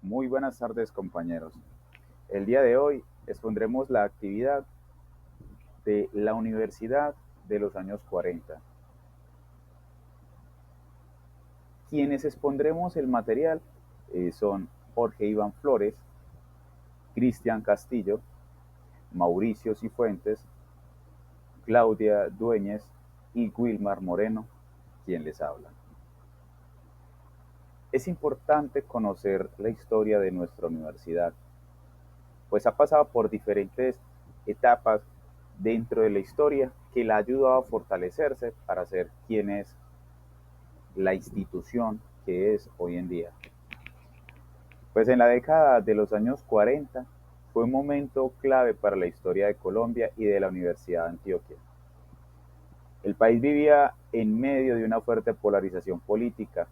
Muy buenas tardes, compañeros. El día de hoy expondremos la actividad de la Universidad de los años 40. Quienes expondremos el material son Jorge Iván Flores, Cristian Castillo, Mauricio Cifuentes, Claudia Dueñez y Wilmar Moreno, quien les habla. Es importante conocer la historia de nuestra universidad, pues ha pasado por diferentes etapas dentro de la historia que la ha ayudado a fortalecerse para ser quien es la institución que es hoy en día. Pues en la década de los años 40 fue un momento clave para la historia de Colombia y de la Universidad de Antioquia. El país vivía en medio de una fuerte polarización política,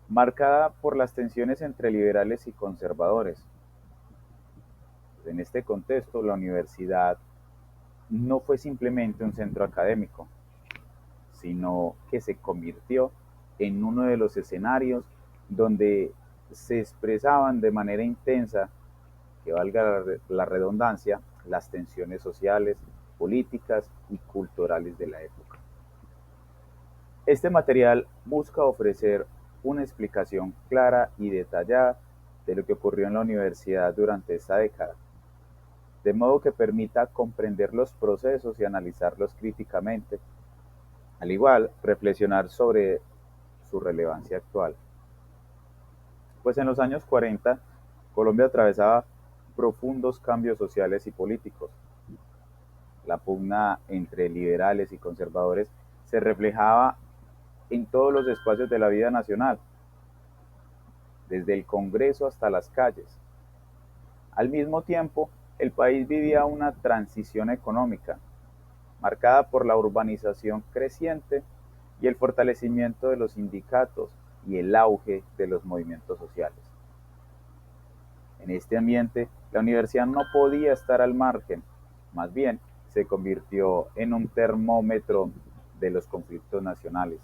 marcada por las tensiones entre liberales y conservadores. En este contexto, la universidad no fue simplemente un centro académico, sino que se convirtió en uno de los escenarios donde se expresaban de manera intensa, que valga la redundancia, las tensiones sociales, políticas y culturales de la época. Este material busca ofrecer una explicación clara y detallada de lo que ocurrió en la universidad durante esta década, de modo que permita comprender los procesos y analizarlos críticamente, al igual reflexionar sobre su relevancia actual. Pues en los años 40, Colombia atravesaba profundos cambios sociales y políticos. La pugna entre liberales y conservadores se reflejaba en todos los espacios de la vida nacional, desde el Congreso hasta las calles. Al mismo tiempo, el país vivía una transición económica, marcada por la urbanización creciente y el fortalecimiento de los sindicatos y el auge de los movimientos sociales. En este ambiente, la universidad no podía estar al margen, más bien se convirtió en un termómetro de los conflictos nacionales.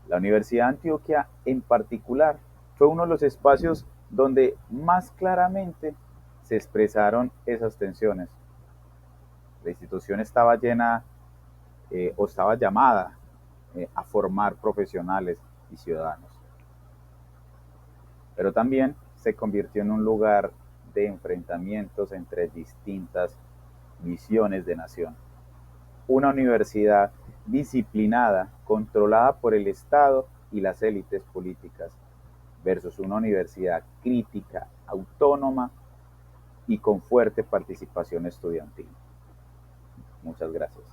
La Universidad de Antioquia, en particular, fue uno de los espacios donde más claramente se expresaron esas tensiones. La institución estaba llena o estaba llamada a formar profesionales y ciudadanos, pero también se convirtió en un lugar de enfrentamientos entre distintas visiones de nación. Una universidad disciplinada, controlada por el Estado y las élites políticas, versus una universidad crítica, autónoma y con fuerte participación estudiantil. Muchas gracias.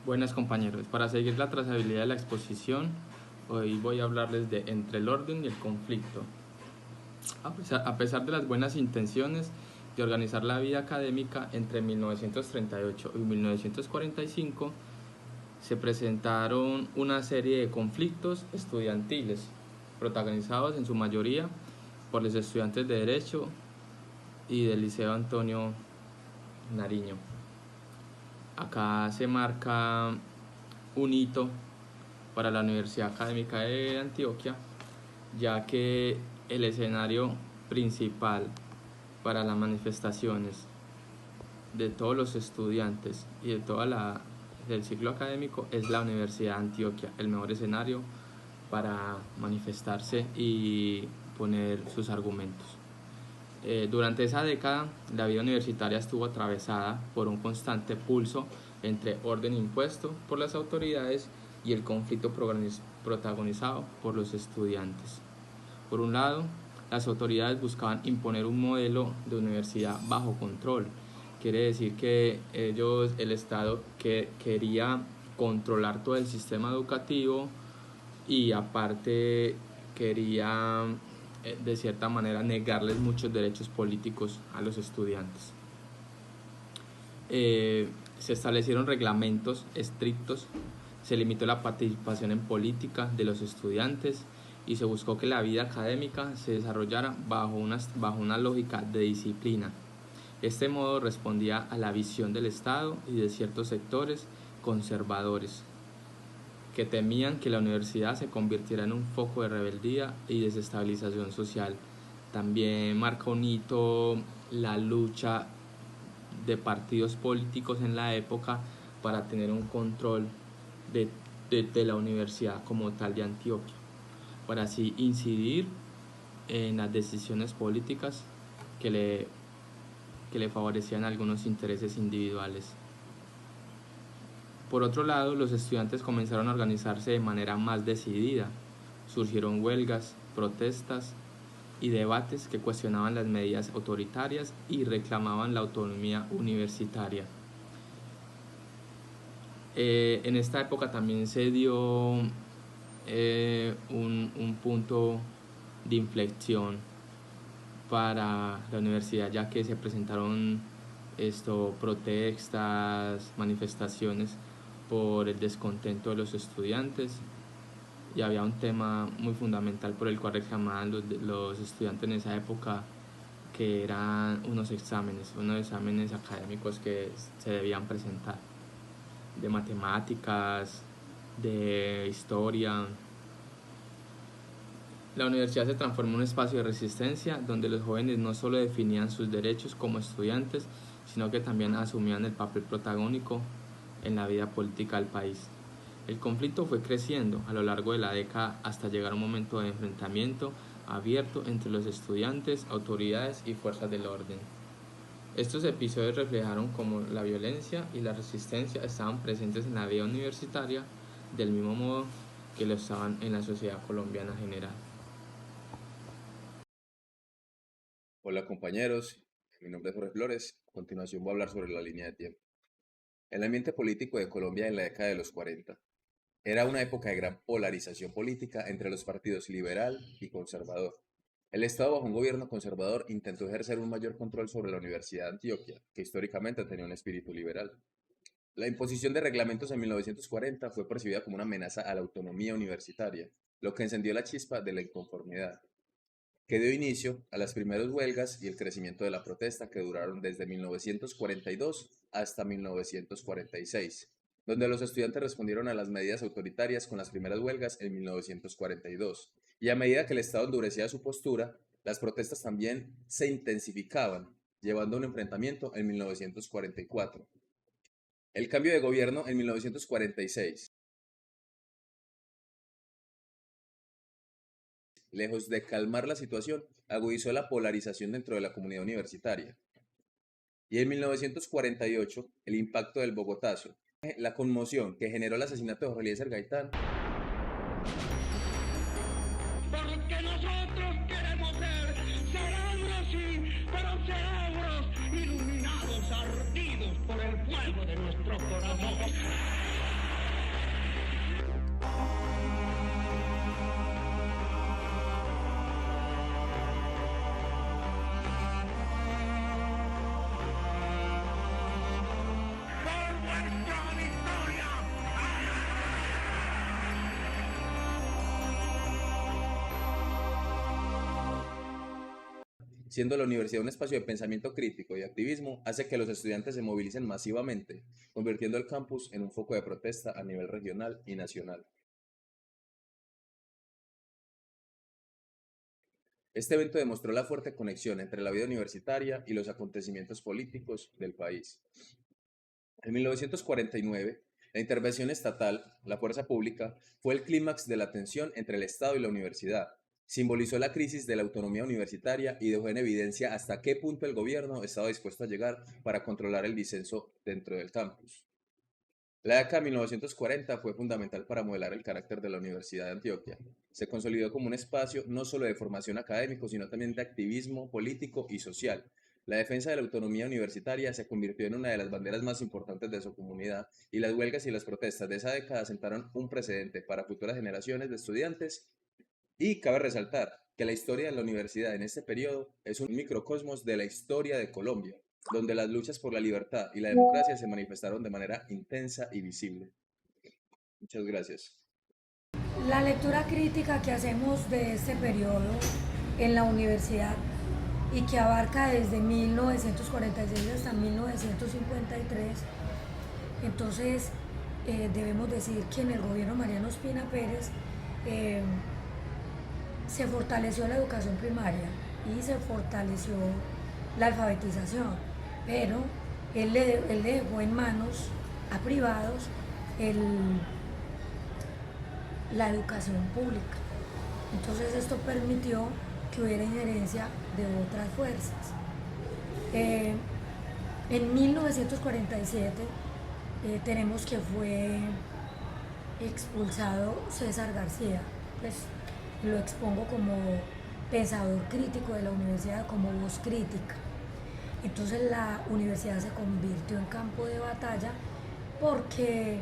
Buenas compañeros, para seguir la trazabilidad de la exposición, hoy voy a hablarles de entre el orden y el conflicto. A pesar de las buenas intenciones de organizar la vida académica entre 1938 y 1945, se presentaron una serie de conflictos estudiantiles, protagonizados en su mayoría por los estudiantes de Derecho y del Liceo Antonio Nariño. Acá se marca un hito para la Universidad Académica de Antioquia, ya que el escenario principal para las manifestaciones de todos los estudiantes y de del ciclo académico es la Universidad de Antioquia, el mejor escenario para manifestarse y poner sus argumentos. Durante esa década, la vida universitaria estuvo atravesada por un constante pulso entre orden impuesto por las autoridades y el conflicto protagonizado por los estudiantes. Por un lado, las autoridades buscaban imponer un modelo de universidad bajo control. Quiere decir que el Estado, quería controlar todo el sistema educativo y aparte quería de cierta manera negarles muchos derechos políticos a los estudiantes. Se establecieron reglamentos estrictos, se limitó la participación en política de los estudiantes y se buscó que la vida académica se desarrollara bajo una lógica de disciplina. Este modo respondía a la visión del Estado y de ciertos sectores conservadores. que temían que la universidad se convirtiera en un foco de rebeldía y desestabilización social. También marca un hito la lucha de partidos políticos en la época para tener un control de la universidad como tal de Antioquia, para así incidir en las decisiones políticas que le favorecían algunos intereses individuales. Por otro lado, los estudiantes comenzaron a organizarse de manera más decidida. Surgieron huelgas, protestas y debates que cuestionaban las medidas autoritarias y reclamaban la autonomía universitaria. En esta época también se dio un punto de inflexión para la universidad, ya que se presentaron protestas, manifestaciones por el descontento de los estudiantes, y había un tema muy fundamental por el cual reclamaban los estudiantes en esa época, que eran unos exámenes académicos que se debían presentar, de matemáticas, de historia. La universidad se transformó en un espacio de resistencia donde los jóvenes no solo definían sus derechos como estudiantes, sino que también asumían el papel protagónico en la vida política del país. El conflicto fue creciendo a lo largo de la década hasta llegar a un momento de enfrentamiento abierto entre los estudiantes, autoridades y fuerzas del orden. Estos episodios reflejaron cómo la violencia y la resistencia estaban presentes en la vida universitaria del mismo modo que lo estaban en la sociedad colombiana general. Hola compañeros, mi nombre es Jorge Flores. A continuación voy a hablar sobre la línea de tiempo. El ambiente político de Colombia en la década de los 40 era una época de gran polarización política entre los partidos liberal y conservador. El Estado, bajo un gobierno conservador, intentó ejercer un mayor control sobre la Universidad de Antioquia, que históricamente tenía un espíritu liberal. La imposición de reglamentos en 1940 fue percibida como una amenaza a la autonomía universitaria, lo que encendió la chispa de la inconformidad, que dio inicio a las primeras huelgas y el crecimiento de la protesta, que duraron desde 1942 hasta 1946, donde los estudiantes respondieron a las medidas autoritarias con las primeras huelgas en 1942. Y a medida que el Estado endurecía su postura, las protestas también se intensificaban, llevando a un enfrentamiento en 1944. El cambio de gobierno en 1946, lejos de calmar la situación, agudizó la polarización dentro de la comunidad universitaria. Y en 1948, el impacto del Bogotazo, la conmoción que generó el asesinato de Jorge Eliezer Gaitán. Porque nosotros queremos ser cerebros, sí, pero cerebros iluminados, ardidos por el fuego de nuestro corazón. Siendo la universidad un espacio de pensamiento crítico y activismo, hace que los estudiantes se movilicen masivamente, convirtiendo el campus en un foco de protesta a nivel regional y nacional. Este evento demostró la fuerte conexión entre la vida universitaria y los acontecimientos políticos del país. En 1949, la intervención estatal, la fuerza pública, fue el clímax de la tensión entre el Estado y la universidad. Simbolizó la crisis de la autonomía universitaria y dejó en evidencia hasta qué punto el gobierno estaba dispuesto a llegar para controlar el disenso dentro del campus. La década de 1940 fue fundamental para modelar el carácter de la Universidad de Antioquia. Se consolidó como un espacio no solo de formación académico, sino también de activismo político y social. La defensa de la autonomía universitaria se convirtió en una de las banderas más importantes de su comunidad, y las huelgas y las protestas de esa década sentaron un precedente para futuras generaciones de estudiantes. Y cabe resaltar que la historia de la universidad en este periodo es un microcosmos de la historia de Colombia, donde las luchas por la libertad y la democracia se manifestaron de manera intensa y visible. Muchas gracias. La lectura crítica que hacemos de este periodo en la universidad y que abarca desde 1946 hasta 1953, entonces debemos decir que en el gobierno Mariano Ospina Pérez se fortaleció la educación primaria y se fortaleció la alfabetización, pero él le dejó en manos a privados la educación pública. Entonces esto permitió que hubiera injerencia de otras fuerzas. En 1947 tenemos que fue expulsado César García, pues lo expongo como pensador crítico de la universidad, como voz crítica. Entonces la universidad se convirtió en campo de batalla porque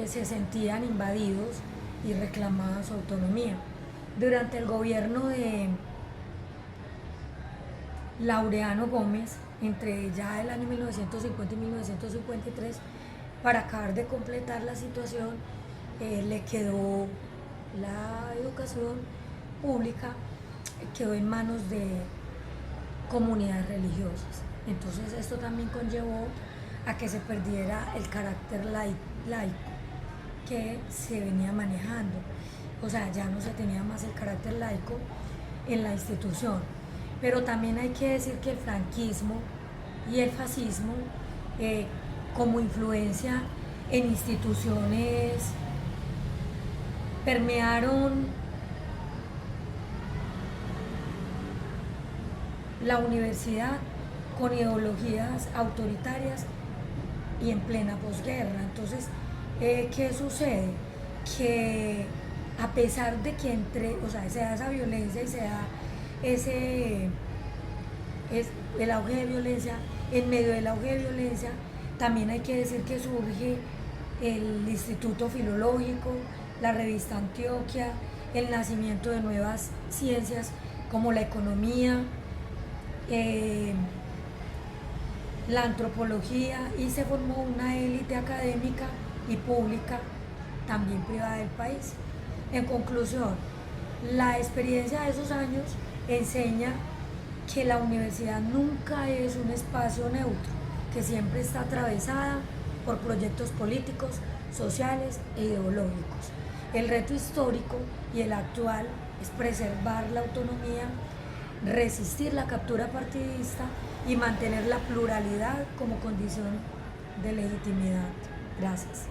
se sentían invadidos y reclamaban su autonomía. Durante el gobierno de Laureano Gómez, entre ya el año 1950 y 1953, para acabar de completar la situación, le quedó la educación pública, quedó en manos de comunidades religiosas. Entonces esto también conllevó a que se perdiera el carácter laico que se venía manejando. O sea, ya no se tenía más el carácter laico en la institución. Pero también hay que decir que el franquismo y el fascismo, como influencia en instituciones, permearon la universidad con ideologías autoritarias y en plena posguerra. Entonces, ¿qué sucede? Que a pesar de que se da esa violencia y se da el auge de violencia, en medio del auge de violencia, también hay que decir que surge el Instituto Filológico, la revista Antioquia, el nacimiento de nuevas ciencias como la economía, la antropología, y se formó una élite académica y pública, también privada del país. En conclusión, la experiencia de esos años enseña que la universidad nunca es un espacio neutro, que siempre está atravesada por proyectos políticos, sociales e ideológicos. El reto histórico y el actual es preservar la autonomía, resistir la captura partidista y mantener la pluralidad como condición de legitimidad. Gracias.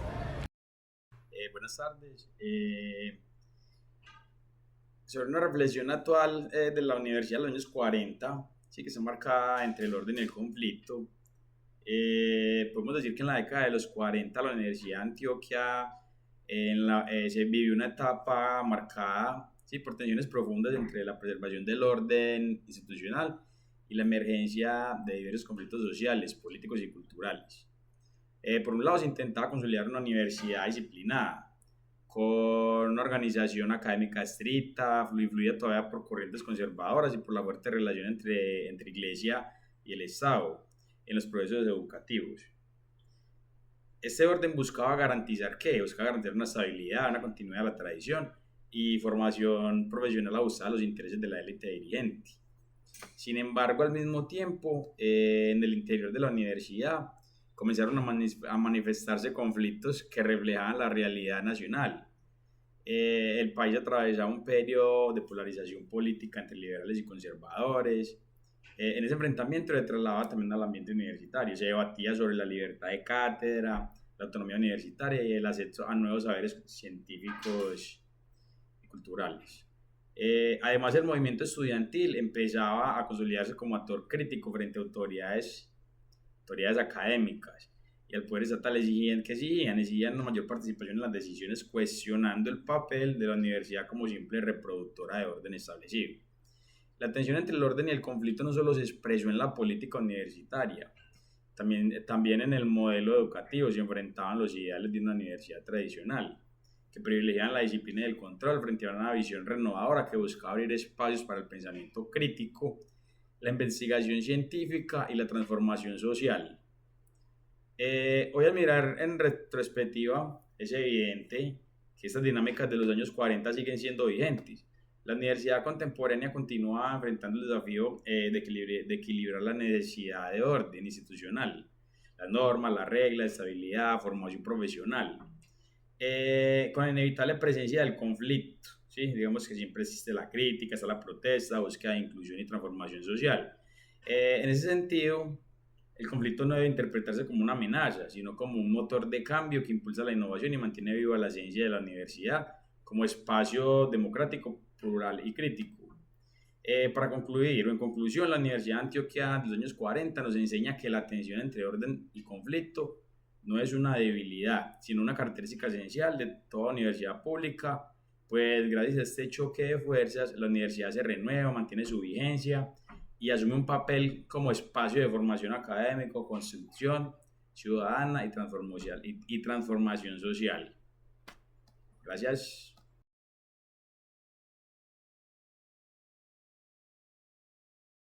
Buenas tardes. Sobre una reflexión actual de la universidad de los años 40, sí, que se marca entre el orden y el conflicto, podemos decir que en la década de los 40 la Universidad de Antioquia se vivió una etapa marcada, sí, por tensiones profundas entre la preservación del orden institucional y la emergencia de diversos conflictos sociales, políticos y culturales. Por un lado se intentaba consolidar una universidad disciplinada, con una organización académica estricta, fluida todavía por corrientes conservadoras y por la fuerte relación entre Iglesia y el Estado en los procesos educativos. Este orden buscaba garantizar una estabilidad, una continuidad de la tradición y formación profesional ajustada a los intereses de la élite dirigente. Sin embargo, al mismo tiempo, en el interior de la universidad comenzaron a manifestarse conflictos que reflejaban la realidad nacional. El país atravesaba un periodo de polarización política entre liberales y conservadores. En ese enfrentamiento se trasladaba también al ambiente universitario. Se debatía sobre la libertad de cátedra, la autonomía universitaria y el acceso a nuevos saberes científicos y culturales. Además, el movimiento estudiantil empezaba a consolidarse como actor crítico frente a autoridades académicas y al poder estatal exigían una mayor participación en las decisiones, cuestionando el papel de la universidad como simple reproductora de orden establecido. La tensión entre el orden y el conflicto no solo se expresó en la política universitaria, también en el modelo educativo se enfrentaban los ideales de una universidad tradicional, que privilegiaban la disciplina y el control frente a una visión renovadora que buscaba abrir espacios para el pensamiento crítico, la investigación científica y la transformación social. Hoy, al mirar en retrospectiva, es evidente que estas dinámicas de los años 40 siguen siendo vigentes. La universidad contemporánea continúa enfrentando el desafío de equilibrar la necesidad de orden institucional, las normas, las reglas, estabilidad, formación profesional, con la inevitable presencia del conflicto, ¿sí? Digamos que siempre existe la crítica, está la protesta, búsqueda de inclusión y transformación social. En ese sentido, el conflicto no debe interpretarse como una amenaza, sino como un motor de cambio que impulsa la innovación y mantiene viva la esencia de la universidad como espacio democrático, plural y crítico. Para concluir, o en conclusión, la Universidad de Antioquia de los años 40 nos enseña que la tensión entre orden y conflicto no es una debilidad, sino una característica esencial de toda universidad pública, pues gracias a este choque de fuerzas, la universidad se renueva, mantiene su vigencia y asume un papel como espacio de formación académico, construcción ciudadana y transformación social. Gracias.